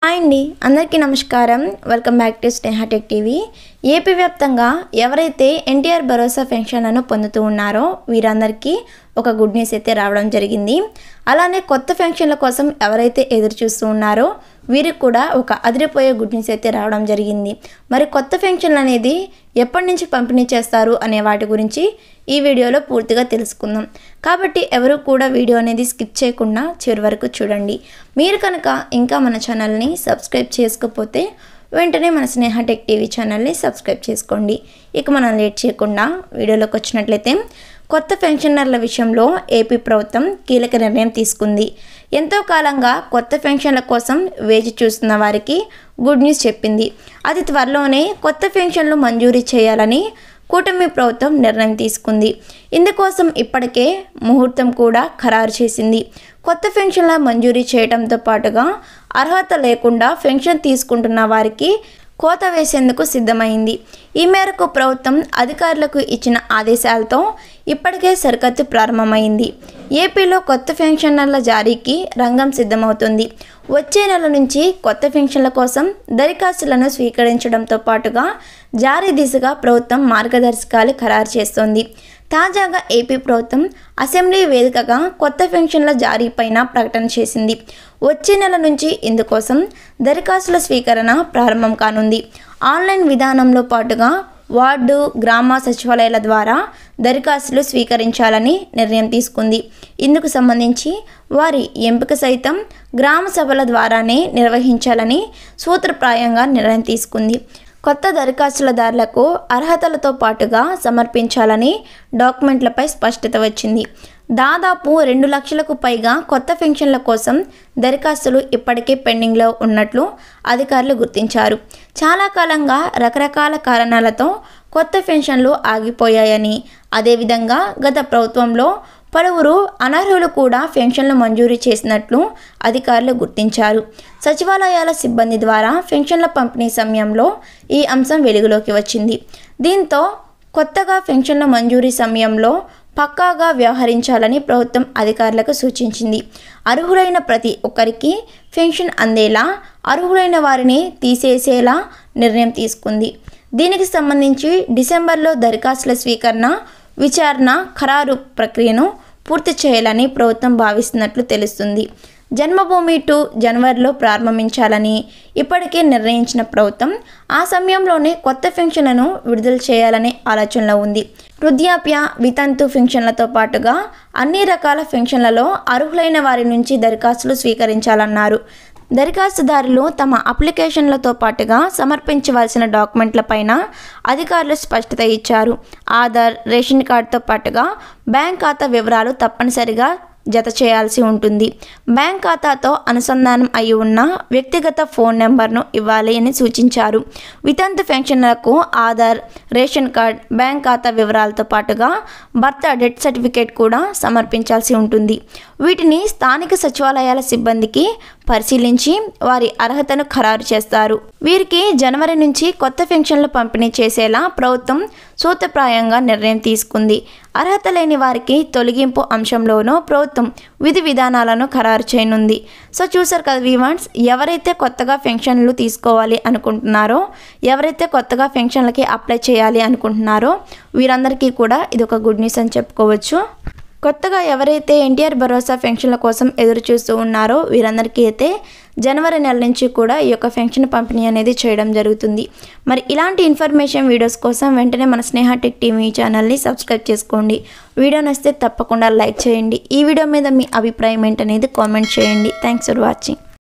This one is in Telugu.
హాయ్ అండి, అందరికీ నమస్కారం. Welcome back to Sneha tech TV. AP వ్యాప్తంగా ఎవరైతే ఎన్టీఆర్ భరోసా పెన్షన్లను పొందుతూ ఉన్నారో వీరందరికీ ఒక గుడ్ న్యూస్ అయితే రావడం జరిగింది. అలానే కొత్త పెన్షన్ల కోసం ఎవరైతే ఎదురు చూస్తూ ఉన్నారో వీరికి కూడా ఒక అదిరిపోయే గుడ్ న్యూస్ అయితే రావడం జరిగింది. మరి కొత్త పెన్షన్లు అనేది ఎప్పటి నుంచి పంపిణీ చేస్తారు అనే వాటి గురించి ఈ వీడియోలో పూర్తిగా తెలుసుకుందాం. కాబట్టి ఎవరు కూడా వీడియో అనేది స్కిప్ చేయకుండా చివరి వరకు చూడండి. మీరు కనుక ఇంకా మన ఛానల్ని సబ్స్క్రైబ్ చేసుకోకపోతే వెంటనే మన స్నేహా టెక్ టీవీ ఛానల్ని సబ్స్క్రైబ్ చేసుకోండి. ఇక మనం లేట్ చేయకుండా వీడియోలోకి వచ్చినట్లయితే, కొత్త పెన్షనర్ల విషయంలో ఏపీ ప్రభుత్వం కీలక నిర్ణయం తీసుకుంది. ఎంతో కాలంగా కొత్త పెన్షన్ల కోసం వేచి చూస్తున్న వారికి గుడ్ న్యూస్ చెప్పింది. అతి త్వరలోనే కొత్త పెన్షన్లు మంజూరీ చేయాలని కూటమి ప్రభుత్వం నిర్ణయం తీసుకుంది. ఇందుకోసం ఇప్పటికే ముహూర్తం కూడా ఖరారు చేసింది. కొత్త పెన్షన్ల మంజూరీ చేయడంతో పాటుగా అర్హత లేకుండా పెన్షన్ తీసుకుంటున్న వారికి కోత వేసేందుకు సిద్ధమైంది. ఈ మేరకు ప్రభుత్వం అధికారులకు ఇచ్చిన ఆదేశాలతో ఇప్పటికే సరికత్తు ప్రారంభమైంది. ఏపీలో కొత్త పెన్షన్ల జారీకి రంగం సిద్ధమవుతుంది. వచ్చే నెల నుంచి కొత్త పెన్షన్ల కోసం దరఖాస్తులను స్వీకరించడంతో పాటుగా జారీ దిశగా ప్రభుత్వం మార్గదర్శకాలు ఖరారు చేస్తోంది. తాజాగా ఏపీ ప్రభుత్వం అసెంబ్లీ వేదికగా కొత్త పెన్షన్ల జారీపైన ప్రకటన చేసింది. వచ్చే నెల నుంచి ఇందుకోసం దరఖాస్తుల స్వీకరణ ప్రారంభం కానుంది. ఆన్లైన్ విధానంలో పాటుగా వార్డు, గ్రామ సచివాలయాల ద్వారా దరఖాస్తులు స్వీకరించాలని నిర్ణయం తీసుకుంది. ఇందుకు సంబంధించి వారి ఎంపిక సైతం గ్రామ సభల ద్వారానే నిర్వహించాలని సూత్రప్రాయంగా నిర్ణయం తీసుకుంది. కొత్త దరఖాస్తుదారులకు అర్హతలతో పాటుగా సమర్పించాలని డాక్యుమెంట్లపై స్పష్టత వచ్చింది. దాదాపు 2 లక్షలకు పైగా కొత్త పెన్షన్ల కోసం దరఖాస్తులు ఇప్పటికే పెండింగ్లో ఉన్నట్లు అధికారులు గుర్తించారు. చాలా కాలంగా రకరకాల కారణాలతో కొత్త పెన్షన్లు ఆగిపోయాయని, అదేవిధంగా గత ప్రభుత్వంలో పలువురు అనర్హులు కూడా పెన్షన్లు మంజూరు చేసినట్లు అధికారులు గుర్తించారు. సచివాలయాల సిబ్బంది ద్వారా పెన్షన్ల పంపిణీ సమయంలో ఈ అంశం వెలుగులోకి వచ్చింది. దీంతో కొత్తగా పెన్షన్ల మంజూరీ సమయంలో పక్కాగా వ్యవహరించాలని ప్రభుత్వం అధికారులకు సూచించింది. అర్హులైన ప్రతి ఒక్కరికి పెన్షన్ అందేలా, అర్హులైన వారిని తీసేసేలా నిర్ణయం తీసుకుంది. దీనికి సంబంధించి డిసెంబర్లో దరఖాస్తుల స్వీకరణ, విచారణ, ఖరారు ప్రక్రియను పూర్తి చేయాలని ప్రభుత్వం భావిస్తున్నట్లు తెలుస్తుంది. జన్మభూమి 2 జనవరిలో ప్రారంభించాలని ఇప్పటికే నిర్ణయించిన ప్రభుత్వం ఆ సమయంలోనే కొత్త పెన్షన్లను విడుదల చేయాలనే ఆలోచనలో ఉంది. వృద్ధాప్య, వితంతు పెన్షన్లతో పాటుగా అన్ని రకాల పెన్షన్లలో అర్హులైన వారి నుంచి దరఖాస్తులు స్వీకరించాలన్నారు. దరఖాస్తుదారులు తమ అప్లికేషన్లతో పాటుగా సమర్పించవలసిన డాక్యుమెంట్లపైన అధికారులు స్పష్టత ఇచ్చారు. ఆధార్, రేషన్ కార్డుతో పాటుగా బ్యాంక్ ఖాతా వివరాలు తప్పనిసరిగా జత చేయాల్సి ఉంటుంది. బ్యాంక్ ఖాతాతో అనుసంధానం అయి ఉన్న వ్యక్తిగత ఫోన్ నెంబర్ను ఇవ్వాలి అని సూచించారు. వితంతు పెన్షన్లకు ఆధార్, రేషన్ కార్డ్, బ్యాంక్ ఖాతా వివరాలతో పాటుగా భర్త డెత్ సర్టిఫికేట్ కూడా సమర్పించాల్సి ఉంటుంది. వీటిని స్థానిక సచివాలయాల సిబ్బందికి పరిశీలించి వారి అర్హతను ఖరారు చేస్తారు. వీరికి జనవరి నుంచి కొత్త పెన్షన్లు పంపిణీ చేసేలా ప్రభుత్వం సూత్రప్రాయంగా నిర్ణయం తీసుకుంది. అర్హత లేని వారికి తొలగింపు అంశంలోనూ ప్రభుత్వం విధి విధానాలను ఖరారు చేయనుంది. సో చూసారు కదా వ్యూవర్స్, ఎవరైతే కొత్తగా పెన్షన్లు తీసుకోవాలి అనుకుంటున్నారో, ఎవరైతే కొత్తగా పెన్షన్లకి అప్లై చేయాలి అనుకుంటున్నారో వీరందరికీ కూడా ఇది ఒక గుడ్ న్యూస్ అని చెప్పుకోవచ్చు. కొత్తగా ఎవరైతే ఎన్టీఆర్ భరోసా పెన్షన్ల కోసం ఎదురు చూస్తూ ఉన్నారో వీరందరికీ అయితే జనవరి నెల నుంచి కూడా ఈ యొక్క పెన్షన్ పంపిణీ అనేది చేయడం జరుగుతుంది. మరి ఇలాంటి ఇన్ఫర్మేషన్ వీడియోస్ కోసం వెంటనే మన స్నేహా టెక్ టీవీ ఛానల్ని సబ్స్క్రైబ్ చేసుకోండి. వీడియో నచ్చితే తప్పకుండా లైక్ చేయండి. ఈ వీడియో మీద మీ అభిప్రాయం ఏంటనేది కామెంట్ చేయండి. Thanks for watching.